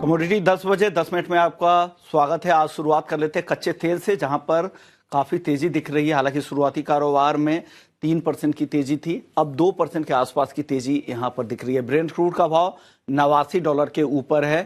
Commodity 10 बजे 10 minute में आपका स्वागत है। आज शुरुआत कर लेते हैं कच्चे तेल से, जहां पर काफी तेजी दिख रही है। हालांकि शुरुआती कारोबार में 3% की तेजी थी, अब 2% के आसपास की तेजी यहां पर दिख रही है। ब्रेंट क्रूड का भाव $89 के ऊपर है।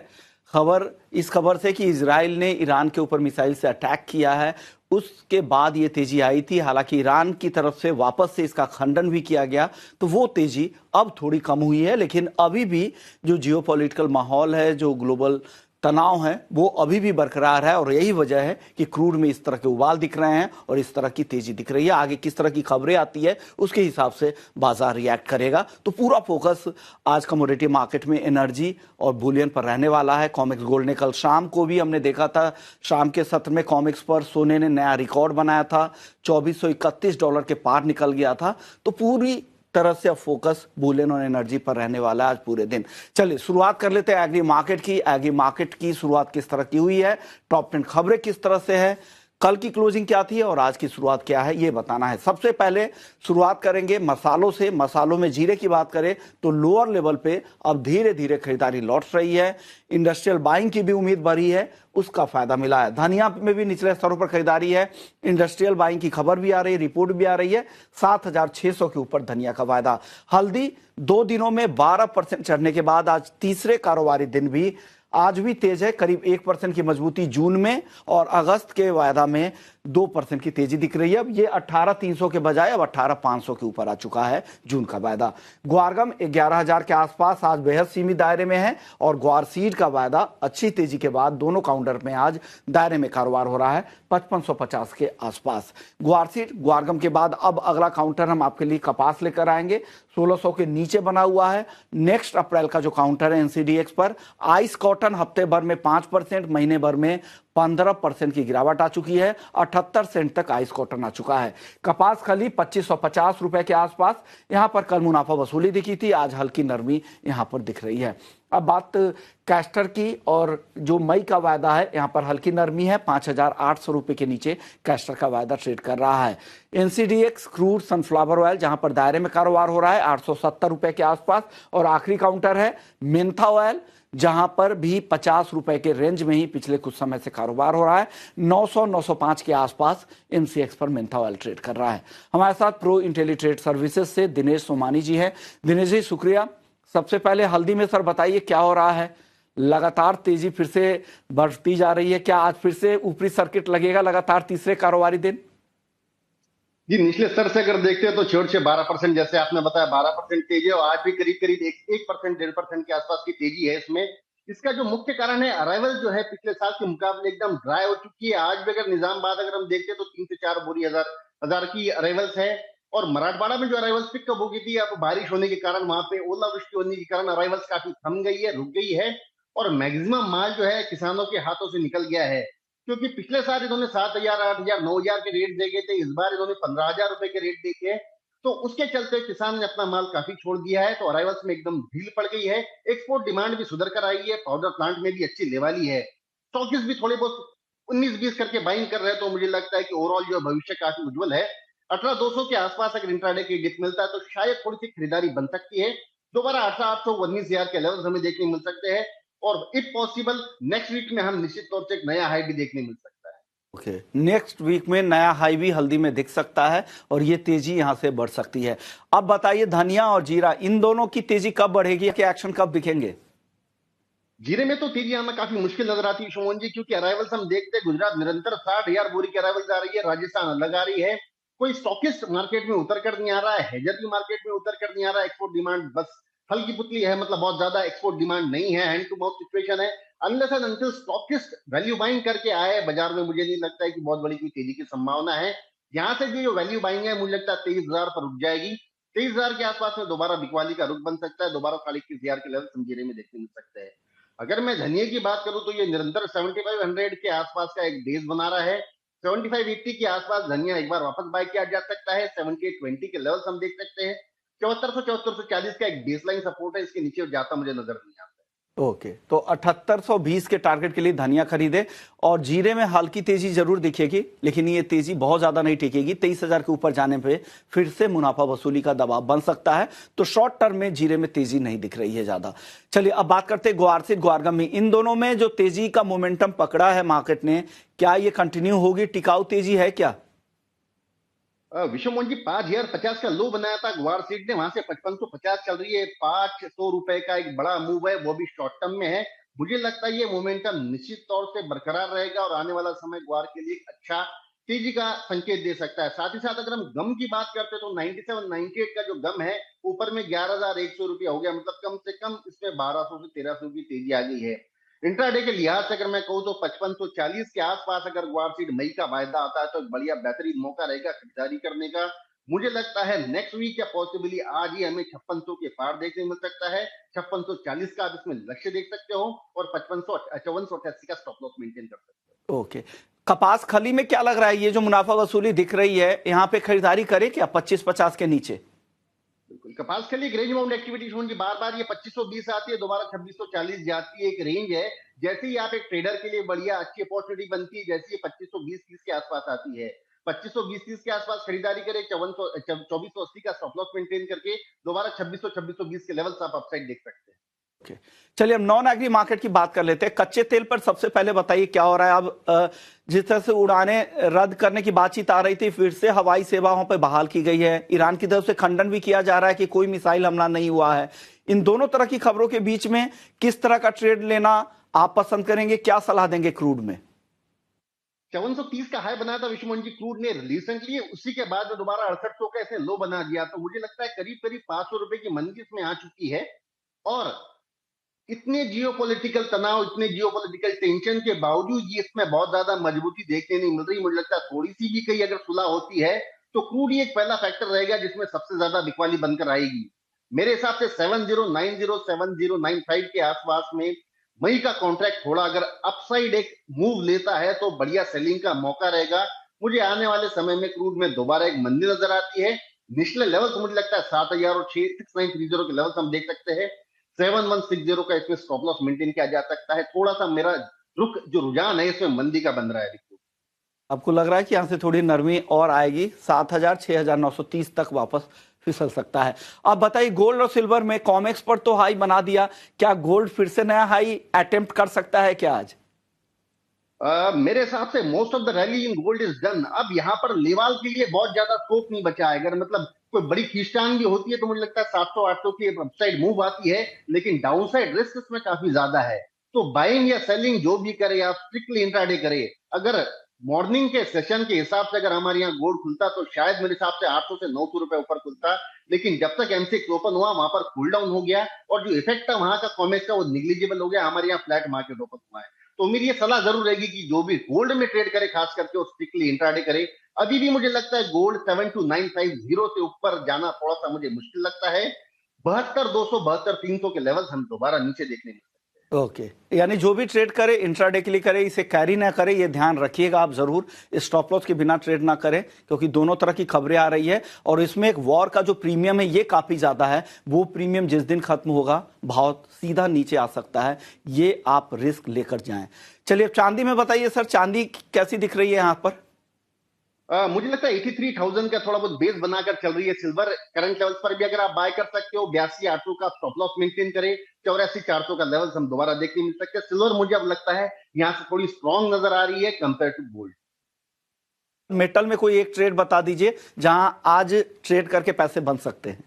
इस खबर से कि इजराइल ने ईरान के ऊपर मिसाइल से अटैक किया है, उसके बाद ये तेजी आई थी। हालांकि ईरान की तरफ से वापस से इसका खंडन भी किया गया, तो वो तेजी अब थोड़ी कम हुई है। लेकिन अभी भी जो जियोपॉलिटिकल माहौल है, जो ग्लोबल तनाव है, वो अभी भी बरकरार है। और यही वजह है कि क्रूड में इस तरह के उबाल दिख रहे हैं और इस तरह की तेजी दिख रही है। आगे किस तरह की खबरें आती है उसके हिसाब से बाजार रिएक्ट करेगा। तो पूरा फोकस आज कमोडिटी मार्केट में एनर्जी और बुलियन पर रहने वाला है। कॉमेक्स गोल्ड ने कल शाम को भी हमने देखा था, शाम के सत्र में कॉमेक्स पर सोने ने नया रिकॉर्ड बनाया था, $2431 के पार निकल गया था। तो पूरी तरह से अब फोकस बुलियन और एनर्जी पर रहने वाला है आज पूरे दिन। चलिए शुरुआत कर लेते हैं एग्री मार्केट की। एग्री मार्केट की शुरुआत किस तरह की हुई है, टॉप 10 खबरें किस तरह से है, कल की क्लोजिंग क्या थी और आज की शुरुआत क्या है, ये बताना है। सबसे पहले शुरुआत करेंगे मसालों से। मसालों में जीरे की बात करें तो लोअर लेवल पे अब धीरे धीरे खरीदारी लौट रही है। इंडस्ट्रियल बाइंग की भी उम्मीद बढ़ी है, उसका फायदा मिला है। धनिया में भी निचले स्तरों पर खरीदारी है। इंडस्ट्रियल बाइंग की खबर भी आ रही है, रिपोर्ट भी आ रही है। 7,600 के ऊपर धनिया का वायदा। हल्दी 2 दिनों में 12% चढ़ने के बाद आज तीसरे कारोबारी दिन भी आज भी तेज है। करीब 1% की मजबूती जून में और अगस्त के वायदा में 2% की तेजी दिख रही है। अब ये 18,300 के बजाय अब 18,500 के ऊपर आ चुका है जून का वायदा। ग्वारगम 11,000 के आसपास आज बेहद सीमित दायरे में है और ग्वार सीड का वायदा अच्छी तेजी के बाद दोनों काउंटर में आज दायरे में कारोबार हो रहा है 5550 के आसपास। ग्वार सीड ग्वारगम के बाद अब अगला काउंटर हम आपके लिए कपास लेकर आएंगे, 1600 के नीचे बना हुआ है। नेक्स्ट अप्रैल का जो काउंटर है एनसीडीएक्स पर, आइस कॉटन हफ्ते भर में 5%, महीने भर में 15% की गिरावट आ चुकी है। 78 सेंट तक आइस कॉटन आ चुका है। कपास खली 2550 रुपए के आसपास, यहां पर कल मुनाफा वसूली दिखी थी, आज हल्की नरमी यहां पर दिख रही है। अब बात कैस्टर की, और जो मई का वायदा है यहां पर हल्की नरमी है। 5,800 रुपए के नीचे कैस्टर का वायदा ट्रेड कर रहा है। एनसीडीएक्स क्रूड सनफ्लावर ऑयल जहां पर दायरे में कारोबार हो रहा है 870 रुपए के आसपास। और आखिरी काउंटर है मेंथा ऑयल, जहां पर भी 50 रुपए के रेंज में ही पिछले कुछ समय से कारोबार हो रहा है। 900-905 के आसपास एमसीएक्स पर मेंथा ऑयल ट्रेड कर रहा है। हमारे साथ प्रो इंटेलीट्रेड सर्विसेज से दिनेश सोमानी जी हैं। दिनेश जी शुक्रिया। सबसे पहले हल्दी में सर बताइए क्या हो रहा है, लगातार तेजी फिर से बढ़ती जा रही है, क्या आज फिर से ऊपरी सर्किट लगेगा लगातार तीसरे कारोबारी दिन? जी, निचले स्तर से अगर देखते हैं तो छोड़ से 12%, जैसे आपने बताया 12% तेजी है और आज भी करीब करीब 1% 1.5% के आसपास की तेजी है इसमें। इसका जो मुख्य कारण है, अराइवल जो है पिछले साल के मुकाबले एकदम ड्राई हो चुकी है। आज भी अगर निजामाबाद अगर हम देखते हैं तो 3 से 4 बोरी हजार की अराइवल्स है। और मराठवाड़ा में जो अराइवल्स पिकअप हो गई थी, अब बारिश होने के कारण वहां पे ओलावृष्टि होने के कारण अराइवल्स काफी थम गई है, रुक गई है। और मैक्सिमम माल जो है किसानों के हाथों से निकल गया है, क्योंकि पिछले साल इन्होंने 7,000, 8,000, 9,000 के रेट देखे थे, इस बार इन्होंने 15,000 रुपए के रेट देखे। तो उसके चलते किसान ने अपना माल काफी छोड़ दिया है, तो अराइवल्स में एकदम ढील पड़ गई है। एक्सपोर्ट डिमांड भी सुधर कर आई है, पाउडर प्लांट में भी अच्छी लेवाली है। स्टॉकिस्ट भी थोड़े बहुत 19-20 करके बाइंग कर रहे हैं, तो मुझे लगता है कि ओवरऑल जो भविष्य काफी उज्जवल है। 18,200 के आसपास अगर इंट्राडे की डिप मिलता है तो शायद थोड़ी सी खरीदारी बन सकती है। दोबारा 18,800 19,000 के लेवल हमें देखने मिल सकते हैं। और इफ पॉसिबल नेक्स्ट वीक में हम निश्चित तौर से एक नया हाई भी देखने मिल सकता है। ओके, नेक्स्ट वीक में नया हाई भी हल्दी में दिख सकता है और ये तेजी यहां से बढ़ सकती है। अब बताइए धनिया और जीरा, इन दोनों की तेजी कब बढ़ेगी, क्या एक्शन कब दिखेंगे? जीरे में तो तेजी हमें काफी मुश्किल नजर आती है सुमन जी, क्योंकि अराइवल्स हम देखते हैं गुजरात निरंतर 60,000 बोरी की अराइवल्स आ रही है, राजस्थान अलग आ रही है। कोई स्टॉकिस्ट मार्केट में उतर कर नहीं आ रहा है, हेजर भी मार्केट में उतर कर नहीं आ रहा है। एक्सपोर्ट डिमांड बस हल्की पुतली है, मतलब बहुत ज्यादा एक्सपोर्ट डिमांड नहीं है, हैंड टू माउथ सिचुएशन है। Unless and until stockist value buying करके आए बाजार में, मुझे नहीं लगता है कि बहुत बड़ी कोई तेजी की संभावना है। यहाँ से जो वैल्यू बाइंग है, मुझे लगता है 23,000 पर रुक जाएगी। 23,000 के आसपास में दोबारा बिकवाली का रुख बन सकता है, दोबारा 21,500 के लेवल जीरे में देखने मिल सकते हैं। अगर मैं धनिया की बात करूं तो ये निरंतर 7500 के आसपास का एक बेस बना रहा है। 7580 के आसपास धनिया एक बार वापस बाय किया जा सकता है। 7820 के लेवल्स हम देख सकते हैं। 7400 7440 का एक बेसलाइन सपोर्ट है, इसके नीचे जाता मुझे नजर नहीं आता। ओके, तो 7820 के टारगेट के लिए धनिया खरीदे। और जीरे में हल्की तेजी जरूर दिखेगी, लेकिन ये तेजी बहुत ज्यादा नहीं टिकेगी। 23,000 के ऊपर जाने पे फिर से मुनाफा वसूली का दबाव बन सकता है। तो शॉर्ट टर्म में जीरे में तेजी नहीं दिख रही है ज्यादा। चलिए अब बात करते हैं ग्वारसीड ग्वारगम। इन दोनों में जो तेजी का मोमेंटम पकड़ा है मार्केट ने, क्या ये कंटिन्यू होगी? टिकाऊ तेजी है क्या? विश्व मोहन जी 5,050 का लो बनाया था ग्वार सीट ने, वहां से 5550 चल रही है। 500 रुपए का एक बड़ा मूव है, वो भी शॉर्ट टर्म में है। मुझे लगता है ये मोमेंटम निश्चित तौर से बरकरार रहेगा और आने वाला समय ग्वार के लिए एक अच्छा तेजी का संकेत दे सकता है। साथ ही साथ अगर हम गम की बात करते हैं तो 97 98 का जो गम है ऊपर में 11,100 रुपया हो गया, मतलब कम से कम इसमें 1200 से 1300 की तेजी आ गई है। इंट्राडे के लिहाज से अगर मैं कहूँ तो 5540 के आसपास अगर ग्वार सीड मई का वायदा आता है तो एक बढ़िया बेहतरीन मौका रहेगा खरीदारी करने का। मुझे लगता है नेक्स्ट वीक या पॉसिबली आज ही हमें 5600 के पार देखने मिल सकता है। 5640 का आप इसमें लक्ष्य देख सकते हो और 5488 का स्टॉप लॉस मेंटेन कर सकते ओके, कपास खली में क्या लग रहा है? ये जो मुनाफा वसूली दिख रही है, यहाँ पे खरीदारी करे क्या 25-50 के नीचे? बिल्कुल, कपास के लिए एक रेंज बाउंड एक्टिविटी होगी। बार बार ये 2520 आती है, दोबारा 2640 जाती है, एक रेंज है। जैसे ही आप एक ट्रेडर के लिए बढ़िया अच्छी अपॉर्चुनिटी बनती है, जैसे ये 2520-30 के आसपास आती है, 2520-30 के आसपास खरीदारी करें। 2480 का स्टॉप लॉस मेंटेन करके दोबारा 2600-2620 के लेवल्स आप अपसाइड देख सकते हैं। Okay. चलिए अब नॉन एग्री मार्केट की बात कर लेते हैं। कच्चे तेल पर सबसे पहले बताइए क्या हो रहा है। अब जिस तरह से उड़ाने रद्द करने की बातचीत आ रही थी, फिर से हवाई सेवाओं पर बहाल की गई है। ईरान की तरफ से खंडन भी किया जा रहा है कि कोई मिसाइल हमला नहीं हुआ है। इन दोनों तरह की खबरों के बीच में किस तरह का ट्रेड लेना आप पसंद करेंगे? क्या सलाह देंगे क्रूड में? 5430 का हाई बनाया था विश्व मोहन जी क्रूड ने रिसेंटली, उसी के बाद दोबारा 6800 का ऐसे लो बना दिया। तो मुझे लगता है करीब करीब 500 रुपए की मंदी इसमें आ चुकी है। और इतने जियोपॉलिटिकल तनाव, इतने जियोपॉलिटिकल टेंशन के बावजूद ये इसमें बहुत ज्यादा मजबूती देखने नहीं मिल रही। मुझे लगता है थोड़ी सी भी कहीं अगर सुलह होती है तो क्रूड ही एक पहला फैक्टर रहेगा जिसमें सबसे ज्यादा बिकवाली बनकर आएगी। मेरे हिसाब से 7090 7095 के आसपास में मई का कॉन्ट्रैक्ट थोड़ा अगर अपसाइड एक मूव लेता है तो बढ़िया सेलिंग का मौका रहेगा। मुझे आने वाले समय में क्रूड में दोबारा एक मंदी नजर आती है। निचले लेवल्स मुझे लगता है 7000 और 6930 के लेवल्स हम देख सकते हैं। 7160 का इसमें स्टॉप लॉस मेंटेन किया जा सकता है। थोड़ा सा मेरा जो रुझान है इसमें मंदी का बन रहा है। आपको लग रहा है कि यहां से थोड़ी नरमी और आएगी, 7000 6930 तक वापस फिसल सकता है। अब बताइए गोल्ड और सिल्वर में कॉमेक्स पर तो हाई बना दिया, क्या गोल्ड फिर से नया हाई अटेम्प्ट कर सकता है क्या आज? मेरे हिसाब से most of the rally in gold is done. अब यहाँ पर लेवाल के लिए बहुत ज्यादा स्कोप नहीं बचा है। अगर मतलब कोई बड़ी खींचतान भी होती है तो मुझे लगता है 700-800 की अपसाइड मूव आती है, लेकिन डाउनसाइड रिस्क इसमें काफी ज्यादा है। तो बाइंग या सेलिंग जो भी करे आप स्ट्रिक्टली इंट्राडे करे। अगर मॉर्निंग के सेशन के हिसाब से अगर हमारे यहाँ गोल्ड खुलता तो शायद मेरे हिसाब से 800 से 900 रुपए ऊपर खुलता, लेकिन जब तक एमसीएक्स ओपन हुआ वहां पर कूल डाउन हो गया और जो इफेक्ट था वहां का कॉमेक्स का वो निग्लिजिबल हो गया। हमारे यहाँ फ्लैट मार्केट ओपन हुआ है। तो मेरी ये सलाह जरूर रहेगी कि जो भी गोल्ड में ट्रेड करे खास करके वो स्ट्रिक्टली इंट्राडे करे। अभी भी मुझे लगता है गोल्ड 72950 से ऊपर जाना थोड़ा सा मुझे मुश्किल लगता है। 72,200 72,300 के लेवल हम दोबारा नीचे देखने में। ओके, यानी जो भी ट्रेड करे इंट्राडे के लिए करे, इसे कैरी ना करे, ये ध्यान रखिएगा आप जरूर। स्टॉप लॉस के बिना ट्रेड ना करें, क्योंकि दोनों तरह की खबरें आ रही है और इसमें एक वॉर का जो प्रीमियम है ये काफी ज्यादा है। वो प्रीमियम जिस दिन खत्म होगा भाव सीधा नीचे आ सकता है, ये आप रिस्क लेकर जाएं। चलिए चांदी में बताइए सर, चांदी कैसी दिख रही है यहाँ पर? मुझे लगता है 83,000 का थोड़ा बहुत बेस बनाकर चल रही है। सिल्वर करंट लेवल्स पर भी अगर आप बाय कर सकते हो, 82,800 का स्टॉप लॉस मेंटेन करें। 84,400 का लेवल्स हम दोबारा देखने मिल सकते हैं। सिल्वर मुझे अब लगता है यहाँ से थोड़ी स्ट्रॉन्ग नजर आ रही है कंपेयर टू गोल्ड। मेटल में कोई एक ट्रेड बता दीजिए जहां आज ट्रेड करके पैसे बन सकते हैं।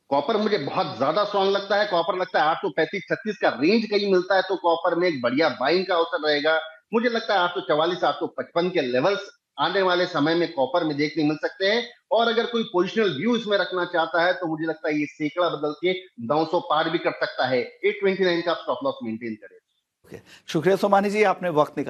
कॉपर मुझे बहुत ज्यादा स्ट्रॉन्ग लगता है। कॉपर लगता है 835-36 का रेंज कहीं मिलता है तो कॉपर में एक बढ़िया बाइंग का अवसर रहेगा। मुझे लगता है 844-855 के लेवल्स आने वाले समय में कॉपर में देखने मिल सकते हैं। और अगर कोई पोजिशनल व्यू इसमें रखना चाहता है तो मुझे लगता है ये सैकड़ा बदल के 900 पार भी कर सकता है। 829 का स्टॉप लॉस मेंटेन करें। शुक्रिया सोमानी जी, आपने वक्त निकाला।